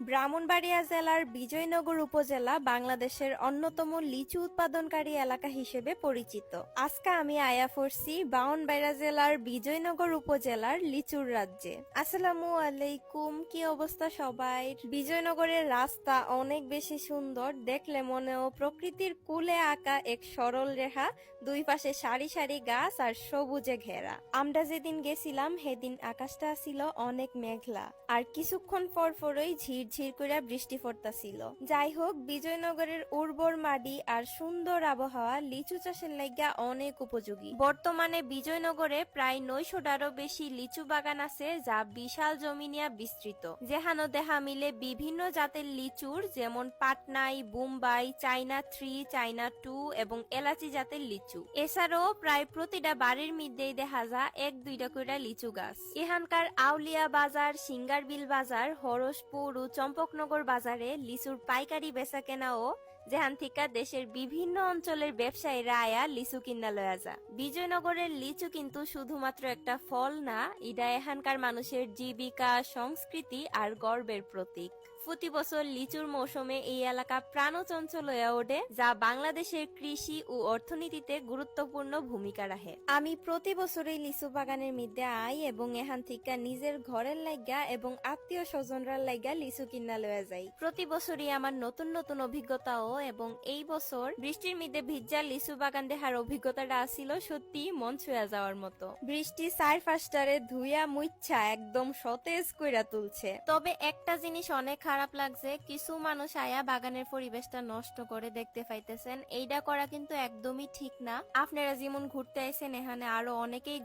ব্রাহ্মণবাড়িয়া জেলার বিজয়নগর উপজেলা বাংলাদেশের অন্যতম লিচু উৎপাদনকারী এলাকা হিসেবে পরিচিত। আজকে আমি আয়া পড়ছি ব্রাহ্মণবাড়িয়া জেলার বিজয়নগর উপজেলার লিচুর রাজ্যে। আসসালামু আলাইকুম, কি অবস্থা সবাই? বিজয়নগরের রাস্তা অনেক বেশি সুন্দর, দেখলে মনেও প্রকৃতির কুলে আঁকা এক সরল রেখা, দুই পাশে সারি সারি গাছ আর সবুজে ঘেরা। আমরা যেদিন গেছিলাম সেদিন আকাশটা ছিল অনেক মেঘলা, আর কিছুক্ষণ পরপরই ঝিরঝির করে বৃষ্টি পড়তাছিল। যাই হোক, বিজয়নগরের উর্বর মাটি আর সুন্দর আবহাওয়া লিচু চাষের লাইগা অনেক উপযোগী। বর্তমানে বিজয়নগরে প্রায় 900টারও বেশি লিচু বাগান আছে, যা বিশাল জমি নিয়ে বিস্তৃত। যেখানে দেখা মিলে বিভিন্ন জাতের লিচুর, যেমন পাটনাই, বোম্বাই, চাইনা 3, চাইনা 2 এবং এলাচি জাতের লিচু। এছাড়াও প্রায় প্রতিটা বাড়ির মধ্যেই দেখা যায় 1-2টা করে লিচু গাছ। এখানকার আউলিয়া বাজার, সিঙ্গারবিল বাজার, হরসপুর ও চম্পকনগর বাজারে লিচুর পাইকারি বেচা কেনাও, যেখান থেকে দেশের বিভিন্ন অঞ্চলের ব্যবসায়ীরা আয়া লিচু কিনা লয়া যা। বিজয়নগরের লিচু কিন্তু শুধুমাত্র একটা ফল না, এটা এখানকার মানুষের জীবিকা, সংস্কৃতি আর গর্বের প্রতীক। প্রতি বছর লিচুর মৌসুমে এই এলাকা প্রাণচঞ্চল হয়ে ওঠে, যা বাংলাদেশের কৃষি ও অর্থনীতিতে গুরুত্বপূর্ণ ভূমিকা রাখে। আমি প্রতি বছরই লিচু বাগানের মধ্যে আই এবং এখান থেকে নিজের ঘরের লাইগা এবং আত্মীয় স্বজনরা লাইগা লিচু কিনা লয়া যাই। প্রতি বছরই আমার নতুন নতুন অভিজ্ঞতাও, এবং এই বছর বৃষ্টির মধ্যে ভিজা লিচু বাগান দেখার অভিজ্ঞতাটা আসছিল সত্যি মন ছুঁয়া যাওয়ার মতো। বৃষ্টি 4-5টারে ধুইয়া মুইচ্ছা একদম সতেজ কইরা তুলছে। তবে একটা জিনিস অনেক খারাপ লাগছে, কিছু মানুষ আয়া বাগানের পরিবেশটা নষ্ট করে দেখতে পাইতেছেন। এইটা করা কিন্তু একদমই ঠিক না। আপনারা যেমন ঘুরতে আইছেন, এখানে আরো অনেকেই